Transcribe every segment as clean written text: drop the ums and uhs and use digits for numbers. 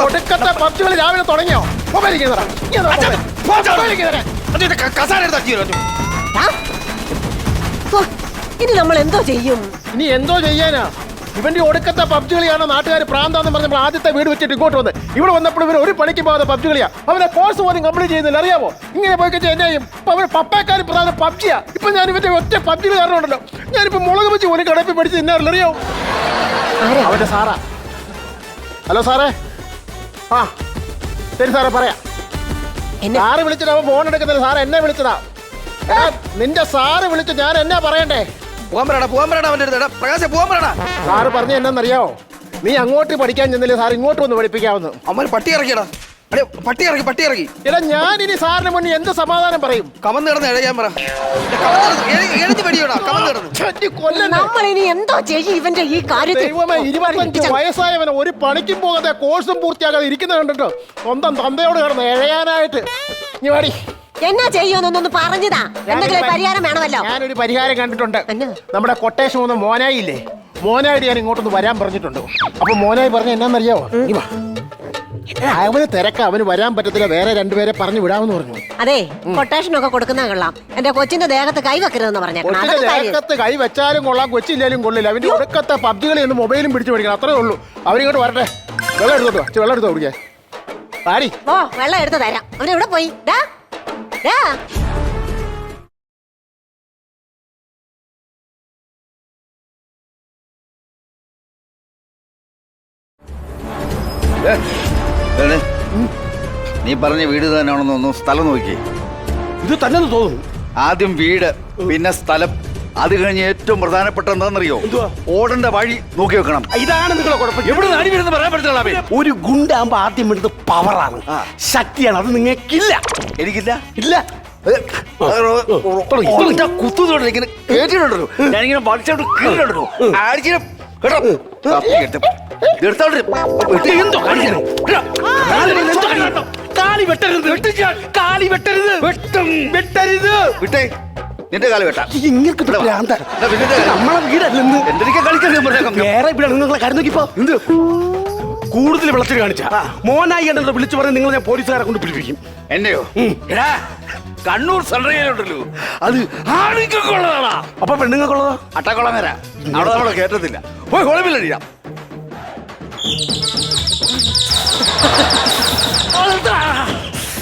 ഒടുക്കത്തെ പബ്ജികൾ രാവിലെ തുടങ്ങിയോ? ഇനി നമ്മൾ എന്തോ ചെയ്യും? ഇനി എന്തോ ചെയ്യാനാ? ഇവന്റെ ഒടുക്കത്തെ പബ്ജി കളിയാണ്. നാട്ടുകാർ പ്രാന്താന്ന് പറഞ്ഞപ്പോൾ ആദ്യത്തെ വീട് വെച്ചിട്ട് ഇങ്ങോട്ട് വന്ന് ഇവിടെ വന്നപ്പോൾ ഇവർ ഒരു പണിക്ക് പോകാതെ പബ്ജി കളിയാ. അവനെ കോഴ്സ് പോലും കംപ്ലീറ്റ് ചെയ്യുന്നില്ല, അറിയാമോ? ഇങ്ങനെ പോയി കഴിഞ്ഞാൽ എന്നെ ചെയ്യും. അവർ പപ്പേക്കാരും പ്രധാന പബ്ജിയാ. ഇപ്പൊ ഞാൻ ഇവന്റെ ഒറ്റ പബ്ജി കാരണം ഉണ്ടല്ലോ, ഞാനിപ്പോ മുളക് വെച്ച് ഒരു കടപ്പിൽ പഠിച്ച് തിന്നാറില്ല, അറിയാമോ? അവന്റെ സാറാ. ഹലോ സാറേ. ആ ശരി സാറേ, പറയാം. സാറ് വിളിച്ചിട്ട് അവൻ ഫോൺ എടുക്കുന്നില്ല. സാറ് എന്നെ വിളിച്ചതാ. നിന്റെ സാറ് വിളിച്ചു, ഞാൻ എന്നാ പറയണ്ടേ? സാറ് പറഞ്ഞ എന്നാന്നറിയാവോ? നീ അങ്ങോട്ട് പഠിക്കാൻ ചെന്നില്ല, സാർ ഇങ്ങോട്ട് വന്ന് പഠിപ്പിക്കാവുന്നു. അമ്മ പട്ടി ഇറക്കിയടാ, പട്ടി ഇറക്കി. എടാ ഞാൻ ഇനി സാറിന് മുന്നിൽ എന്ത് സമാധാനം പറയും? കമന്ന് കിടന്ന് എഴുതാൻ പറ. നമ്മൾ ഇനി എന്തോ ചെയ്യും ഇവന്റെ ഈ കാര്യത്തിൽ? 25 വയസ്സായവനെ ഒരു പണിക്കും പോകാതെ കോഴ്സും പൂർത്തിയാക്കാതെ ഇരിക്കുന്നത് കണ്ടിട്ടോ സ്വന്തം തന്തയോട് കിടന്ന് എഴയാനായിട്ട്. നീ വാടി. എന്നാ ചെയ്യുമെന്നൊന്ന് പറഞ്ഞതാ, എന്തെങ്കിലും പരിഹാരം വേണമല്ലോ. ഞാനൊരു പരിഹാരം കണ്ടിട്ടുണ്ട്. നമ്മുടെ കൊട്ടേഷൻ ഒന്ന് മോനായില്ലേ, മോനായിട്ട് ഞാൻ ഇങ്ങോട്ടൊന്ന് വരാൻ പറഞ്ഞിട്ടുണ്ട്. അപ്പൊ മോനായി പറഞ്ഞ എന്നാന്നറിയാവോ? അവന് തിരക്ക്, അവന് വരാൻ പറ്റത്തില്ല, വേറെ രണ്ടുപേരെ പറഞ്ഞു വിടാമെന്ന് പറഞ്ഞു. അതെ, കൊട്ടേഷൻ ഒക്കെ കൊടുക്കുന്ന കൊള്ളാം. എന്റെ കൊച്ചിന്റെ ദേഹത്ത് കൈ വെക്കരുതെന്ന് പറഞ്ഞു. ദേഹത്ത് കൈ വെച്ചാലും കൊള്ളാം, കൊച്ചില്ലാലും കൊള്ളില്ല. അവന്റെ ഒടുക്കത്തെ പബ്ജികളി ഒന്ന് മൊബൈലും പിടിച്ചു പഠിക്കണം, അത്രേ ഉള്ളൂ. അവരിങ്ങോട്ട് വരട്ടെ. വെള്ളം എടുത്തോ കുടിക്കാൻ. പാടി. ഓ, വെള്ളം എടുത്ത് തരാം. അവൻ എവിടെ പോയി? നീ പറഞ്ഞ വീട് തന്നെയാണെന്നൊന്നും സ്ഥലം നോക്കി. ഇത് തന്നെ തോന്നുന്നു. ആദ്യം വീട്, പിന്നെ സ്ഥലം, അത് കഴിഞ്ഞ് ഏറ്റവും പ്രധാനപ്പെട്ട എന്താണെന്നറിയോ? ഓടേണ്ട വഴി നോക്കി വെക്കണം. ഇതാണ് നിങ്ങളെ കുഴപ്പം. എവിടെ നാടി വരുന്ന പറയാൻ പറ്റില്ല. ഒരു ഗുണ്ടാകുമ്പോ ആദ്യം വരുന്നത് പവറാണ്, ശക്തിയാണ്. അത് നിങ്ങൾക്കില്ല. എനിക്കില്ല. ഇല്ല. കുത്തുന്നുണ്ടല്ലോ, കേട്ടിട്ടുണ്ടല്ലോ, ഞാനിങ്ങനെ പഠിച്ചോണ്ട് കീഴിലുണ്ടല്ലോ, ആഴ്ച നിന്റെ കാല് വെട്ടാം. നമ്മളെ വീടല്ലെന്ന് വേറെ ഇവിടെ നിങ്ങളെ കാര്യം നോക്കിപ്പോ എന്ത് കൂടുതൽ വെള്ളത്തിൽ കാണിച്ച മോനായി എന്നെ വിളിച്ചു പറഞ്ഞ് നിങ്ങൾ ഞാൻ പോലീസുകാരെ കൊണ്ട് പിടിപ്പിക്കും. എന്നെയോ? കണ്ണൂർ സൺറൈലുണ്ടല്ലോ, അത് ആണുങ്ങൾക്കുള്ളതാണാ. അപ്പൊ പെണ്ണുങ്ങൾക്കുള്ളതാ? അട്ടക്കുളം വരാ, അവിടെ നമ്മളെ കേട്ടത്തില്ല. പോയി കുളമില്ലടിയാ.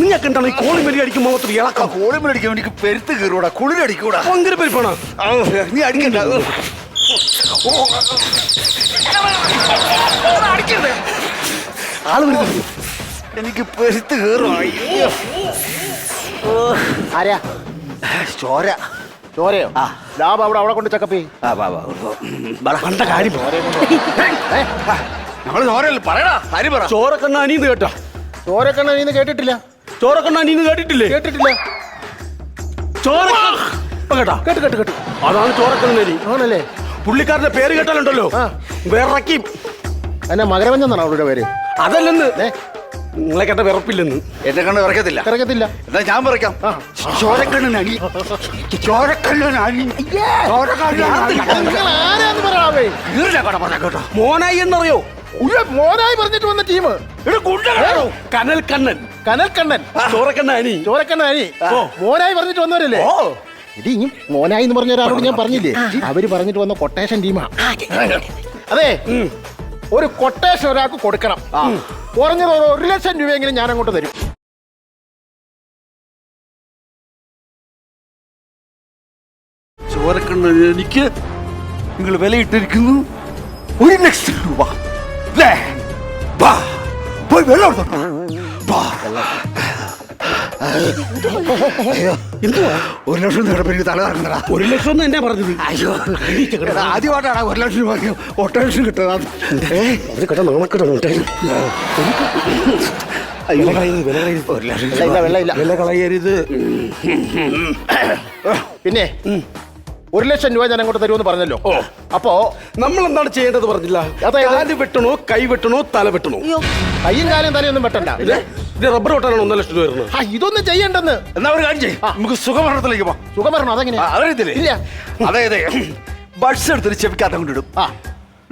നിങ്ങൾക്ക് എന്താണ് ഈ കോളിമലി അടിക്കുമ്പോ ഇളക്കാം? കോളിമലി അടിക്കുമ്പോ എനിക്ക് പെരുത്ത് കീറൂടാ, കുളിരടിക്കൂടാ. ഭയങ്കര പെരുപ്പാണോ? നീ അടിക്കണ്ട. ആള് വരുന്നത് എനിക്ക് പെരുത്ത് കീറും. ആരാ? ചോര. ചോരയോ? ലാഭം അവിടെ കൊണ്ട് ചക്കപ്പി. കണ്ട കാര്യം നമ്മള് ചോരല്ല പറയടാ. കാര്യം പറ. ചോരക്കണ്ണ അനീന്ന് കേട്ടോ? ചോരക്കണ്ണ അനീന്ന് കേട്ടിട്ടില്ല. ചോരക്കണ്ണ അനീന്ന് കേട്ടിട്ടില്ലേ? കേട്ടിട്ടില്ല. ചോര കേട്ടാ? കേട്ടു. അതാണ് ചോരക്കണ്ണി. ആണല്ലേ? പുള്ളിക്കാരന്റെ പേര് കേട്ടാലുണ്ടല്ലോ വിറക്കി. എന്നാ മകരവഞ്ഞെന്നാണ് അവളുടെ പേര്? അതല്ലെന്ന്, നിങ്ങളെ കേട്ട വിറപ്പില്ലെന്ന്. എന്നെ കണ്ട് വിറക്കത്തില്ല. എന്നാ ഞാൻ വിറക്കാം. ചോരക്കണ്ണനാണി. മോനായി എന്നറിയോ? മോനായി പറഞ്ഞിട്ട് വന്ന ടീം കനൽ കണ്ണൻ. ചോരക്കണ്ണാനി. മോനായി പറഞ്ഞിട്ട് വന്നവരല്ലേ? ഇടി മോനായി എന്ന് പറഞ്ഞ ഒരാളോട് ഞാൻ പറഞ്ഞില്ലേ, അവര് പറഞ്ഞിട്ട് വന്ന കൊട്ടേഷൻ ടീമാ. അതെ, ഒരു കൊട്ടേഷൻ ഒരാൾക്ക് കൊടുക്കണം. കുറഞ്ഞത് 1 ലക്ഷം രൂപയെങ്കിലും ഞാൻ അങ്ങോട്ട് തരും. ചോരക്കണ്ണൻ എനിക്ക് നിങ്ങൾ വിലയിട്ടിരിക്കുന്നു 1 ലക്ഷം രൂപ. പോയി വെള്ളം എടുത്തോ. എന്തുവാ 1 ലക്ഷം രൂപ തല കറങ്ങടാ. 1 ലക്ഷം എന്നാ പറഞ്ഞത്? അയ്യോ, ആദ്യമായിട്ടാണ് 1 ലക്ഷം രൂപ ഒട്ടേഷൻ കിട്ടുന്നത്. വില കളയരുത്. പിന്നെ 1 ലക്ഷം രൂപ ഞാൻ അങ്ങോട്ട് തരുമെന്ന് പറഞ്ഞല്ലോ. അപ്പോ നമ്മൾ എന്താണ് ചെയ്യേണ്ടത് പറഞ്ഞില്ല? കാല് വെട്ടണോ, കൈ വെട്ടണോ, തല വെട്ടണോ? കയ്യും കാലും തലയൊന്നും വെട്ടണ്ട. ഇത് റബ്ബർ വെട്ടാനാണ് 1 ലക്ഷം രൂപ വരുന്നത്. ഇതൊന്നും ചെയ്യണ്ടെന്ന്. എന്നാ ഒരു കാര്യം ചെയ്യും, നമുക്ക് സുഖമരണത്തിലേക്ക് പോവാം. സുഖമരണം അതെങ്ങനെ? അറിയത്തില്ലേ? ഇല്ല. അതായത് ബഡ്സ് എടുത്തിട്ട് ചെവിക്കാത്ത കൊണ്ടിടും.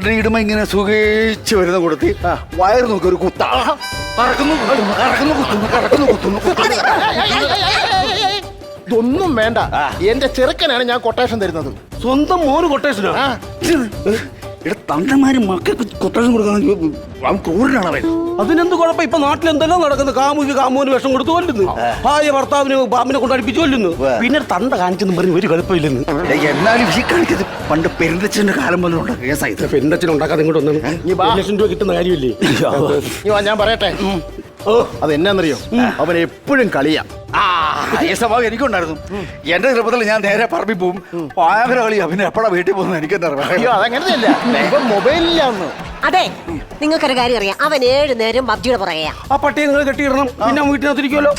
ഇടുമ്പോ ഇങ്ങനെ സുഖിച്ച് വരുന്ന കൊടുത്തി വയറ് നോക്കി ഒരു കുത്ത കറക്കുന്നു കുത്തുന്നു, കറക്കുന്നു കുത്തുന്നു, കറക്കുന്നു കുത്തുന്നു, കുത്തുന്നു. ഇതൊന്നും വേണ്ട. എന്റെ ചെറുക്കനാണ് ഞാൻ കൊട്ടേഷൻ തരുന്നത്. സ്വന്തം മോന് കൊട്ടേഷനാ? ഇവിടെ തന്തമാര് മക്കൾക്ക് കൊട്ടേഷൻ കൊടുക്കാൻ അവൻ ക്രൂരനാണ് അവൻ. അതിനെന്ത് കുഴപ്പം? ഇപ്പൊ നാട്ടിൽ എന്തെല്ലാം നടക്കുന്നു. കാമുവിന് വിഷം കൊടുത്തു കൊല്ലുന്നു, ഭാര്യ ഭർത്താവിന് പാമ്പിനെ കൊണ്ട് അടുപ്പിച്ചു കൊല്ലുന്നു. പിന്നെ തന്ത കാണിച്ചെന്നും പറഞ്ഞ് ഒരു കുഴപ്പമില്ലെന്ന്. എന്നാലും ഈ കാണിച്ചത് പണ്ട് പെരുന്തച്ഛന്റെ കാലം പോലെ ഉണ്ട് കേസായത്. പെരുന്തച്ഛൻ ഉണ്ടാക്കാതെ ഇങ്ങോട്ട് വന്നാണ് 1 ലക്ഷം രൂപ കിട്ടുന്ന കാര്യമില്ലേ? ഞാൻ പറയട്ടെ, അതെന്നാന്നറിയോ, അവൻ എപ്പോഴും കളിയാ. ഈ സ്വഭാവം എനിക്കുണ്ടായിരുന്നു. എന്റെ ചെറുപ്പത്തിൽ ഞാൻ നേരെ പറമ്പിൽ പോവും, ഭയങ്കര കളിയാ. പിന്നെ എപ്പോഴാ വീട്ടിൽ പോകുന്നത് എനിക്കെന്താ അയ്യോ, അതങ്ങനെയല്ല. ഇവൻ മൊബൈലിലാന്ന്. അതെ, നിങ്ങൾക്കൊരു കാര്യം അറിയാം, അവൻ 7 നേരം പബ്ജിയുടെ പുറകെയാ. ആ പട്ടിയെ നിങ്ങൾ കെട്ടിയിടണം, പിന്നെ വീട്ടിനകത്തിരിക്കുമല്ലോ.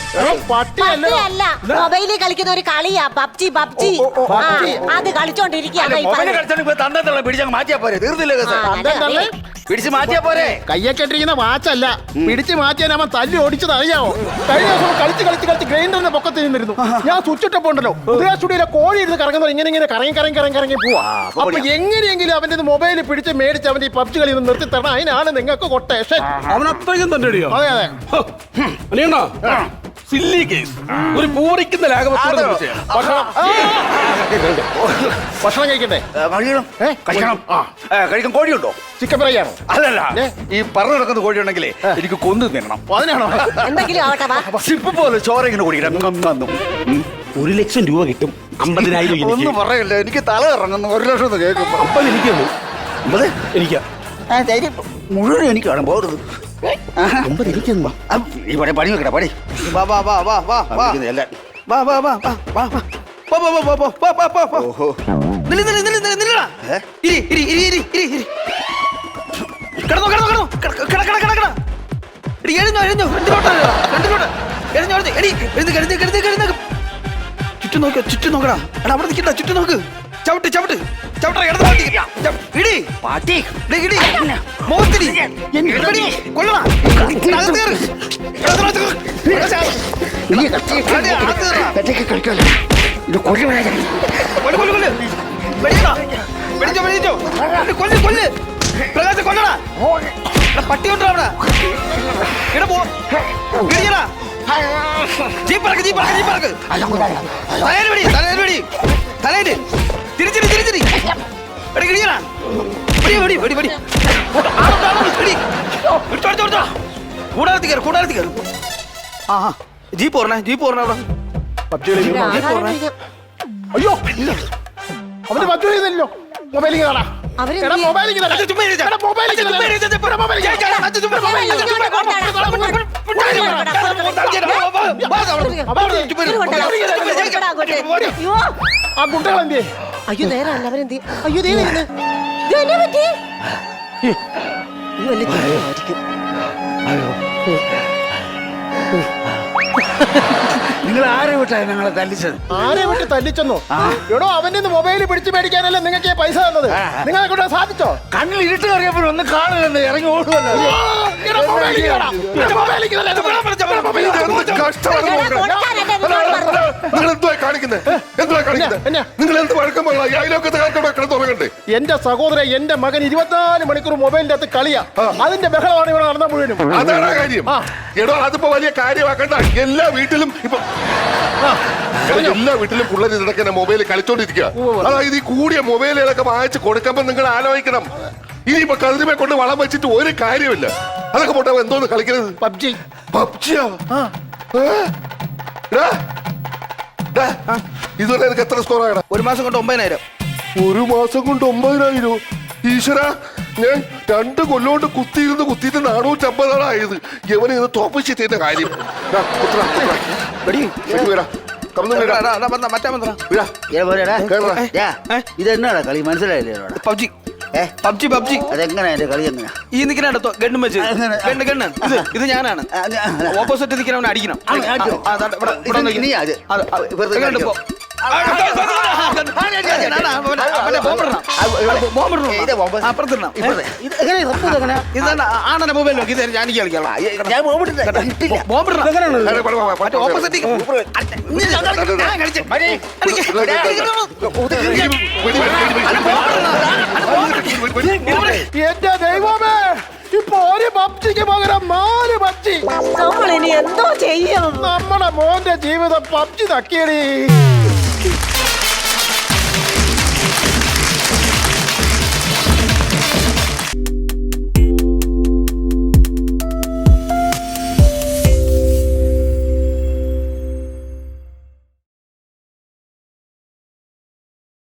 പട്ടിയല്ല, മൊബൈലിൽ കളിക്കുന്ന ഒരു കളിയാ പബ്ജി. പബ്ജി അത് കളിച്ചോണ്ടിരിക്കുകയാണ്. പിടിച്ചങ്ങ് മാറ്റിയാ പോരെ, തീർന്നില്ല കേസ്. പിടിച്ച് മാറ്റിയാ പോരെ. കയ്യൊക്കെ ഇട്ടിരിക്കുന്ന വാച്ചല്ല, പിടിച്ച് മാറ്റിയാൻ അവൻ തല്ലി ഓടിച്ചത് അറിയാമോ? കഴിഞ്ഞ ദിവസം കളിച്ച് കളിച്ച് കളിച്ച് ഗ്രൈൻഡറിന്റെ പൊക്കത്ത് നിന്നിരുന്നു. ഞാൻ സ്വിച്ച് ഇട്ടപ്പോ ഉണ്ടല്ലോ, ഉദയ സ്റ്റുഡിയോയിലെ കോഴി ഇരുന്ന് കറങ്ങുന്നത് ഇങ്ങനെ കറങ്ങി പോവാ. അപ്പൊ എങ്ങനെയെങ്കിലും അവന്റെ മൊബൈൽ പിടിച്ച് മേടിച്ച് അവന്റെ ഈ പബ്ജി കളി നിർത്തി തരണം. അതിനാണ് നിങ്ങൾക്ക് കൊട്ടേഷൻ. അവൻ അത്രയും തന്നെ അടിയോ? അതെ അതെ. സില്ലി കേസ്, ഒരു പൂറിക്കുന്ന ഭക്ഷണം കഴിക്കട്ടെ? കഴിക്കണം. കഴിക്കാൻ കോഴിയുണ്ടോ? ചിക്കൻ ഫ്രൈ ആണോ? അല്ലല്ല, ഈ പറഞ്ഞു നടക്കുന്ന കോഴി ഉണ്ടെങ്കിലേ എനിക്ക് കൊന്നു തിന്നണം. അതിനാണോ? എന്തെങ്കിലും ആവട്ടെ. സിപ്പ് പോലെ ചോര ഇങ്ങനെ കുടിക്കണം. 1 ലക്ഷം രൂപ കിട്ടും. 50,000 ഒന്നും പറയല്ലേ, എനിക്ക് തല ഇറങ്ങുന്നു. 1 ലക്ഷം കേൾക്കുമ്പോ 50 എനിക്കാണ്. 50 എനിക്കാ മുഴുവൻ എനിക്കാണ് പോകരുത്. 50 എനിക്കെന്ന്. ഈ പണി പണി വെക്കട പണി. ചുറ്റും നോക്ക, ചുറ്റും നോക്കടാ. എടാ അവിടെ നിൽക്കണ്ട, ചുറ്റും നോക്ക്. ചവിട്ട് ചവിട്ട് ചവിട്ട ഇടി പാട്ടി മോത്തിരി കൊള്ളടാ. പട്ടി കൊണ്ടാ അവിടെ ഇടടാ. ജീപ്പറക്ക് ജീപ്പറക്ക് ജീപ്പറക്ക് തലേല് പിടി തലേല് തിരിച്ചിരി തിരിച്ചിരി എടി കിടിയടാ. വെടി വെടി വെടി വെടി കൂടാരത്തി കയറി കൂടാരത്തി കയറി. ആ ജീപ്പ് ഓർണേ ജീപ്പ് ഓർണേ അവിടെ പബ്ജി കളി. അയ്യോ, അവന് പബ്ജി കളിയുന്നില്ലല്ലോ. മൊബൈലിൽ കാണാ. ആ കുട്ടികൾ എന്ത്? അയ്യോ നേരല്ല, അവരെന്ത്? അയ്യോ ദേ വരുന്നു. ഇതെന്നെ പറ്റി? നിങ്ങൾ ആരെ വിട്ടാണ് ഞങ്ങളെ തല്ലിച്ചത്? ആരെ വിട്ട് തല്ലിച്ചെന്നോ? എടോ, അവന്റെ മൊബൈൽ പിടിച്ചു മേടിക്കാനല്ലേ നിങ്ങൾക്ക് പൈസ തന്നത്. നിങ്ങളെ കൊണ്ട് സാധിച്ചോ? കണ്ണിൽ ഇരുട്ട് കയറിയപ്പോൾ ഒന്നും കാണുന്നുണ്ട്, ഇറങ്ങി ഓടുവല്ലോ. നിങ്ങൾ എന്തുവാ കാണിക്കുന്നത്? നിങ്ങൾ എന്ത് വഴക്കമുള്ള തുടങ്ങണ്ടേ? എന്റെ സഹോദരൻ, എന്റെ മകൻ 24 മണിക്കൂർ മൊബൈലിന്റെ അകത്ത് കളിയാ. അതിന്റെ ബഹളമാണ് ഇവിടെ നടന്ന മുഴുവനും. അതാണ് കാര്യം. എടോ, അതിപ്പോ വലിയ കാര്യമാക്കണ്ട. എല്ലാ വീട്ടിലും ഇപ്പൊ പിള്ളേർ ഇതൊക്കെ മൊബൈൽ കളിച്ചോണ്ടിരിക്കുക. അതായത് ഈ കൂടിയ മൊബൈലുകളൊക്കെ വാങ്ങിച്ച് കൊടുക്കുമ്പോ നിങ്ങൾ ആലോചിക്കണം. ഇനിയിപ്പോ കതിരിമെ കൊണ്ട് വളം വെച്ചിട്ട് ഒരു കാര്യമില്ല. അതൊക്കെ പോട്ടെ, എന്തോന്ന് കളിക്കുന്നത്? പബ്ജി. പബ്ജിയാ? ഇതുവരെ എനിക്ക് എത്ര സ്കോർ ആയടാ? 1 മാസം കൊണ്ട് 9,000. 1 മാസം കൊണ്ട് 9,000? ഈശ്വര, ഞാൻ 2 കൊല്ലം കൊണ്ട് കുത്തിയിട്ട് 450 ആയത്. എവനെ ഇത് തോപ്പിച്ചിട്ടേന്റെ കാര്യം. ഇതെന്നാടാ കളി? മനസ്സിലായില്ലേ? പബ്ജി പബ്ജി പബ്ജി അതെങ്ങനെയാ എന്റെ കളി? എങ്ങനെയാ ഈ നിൽക്കണോ ഗണ്ണും വെച്ച് ഗണ്ണ് ഇത് ഞാനാണ്. ഓപ്പോസിറ്റ് നിൽക്കണവനെ അടിക്കണം. ആണന്റെ മൊബൈൽ നോക്കി ഞാൻ കളിക്കാം. Opposite 4 PUBG. നമ്മൾ ഇനി എന്തോ ചെയ്യും? നമ്മുടെ മോന്റെ ജീവിതം പബ്ജി തക്കിയടി.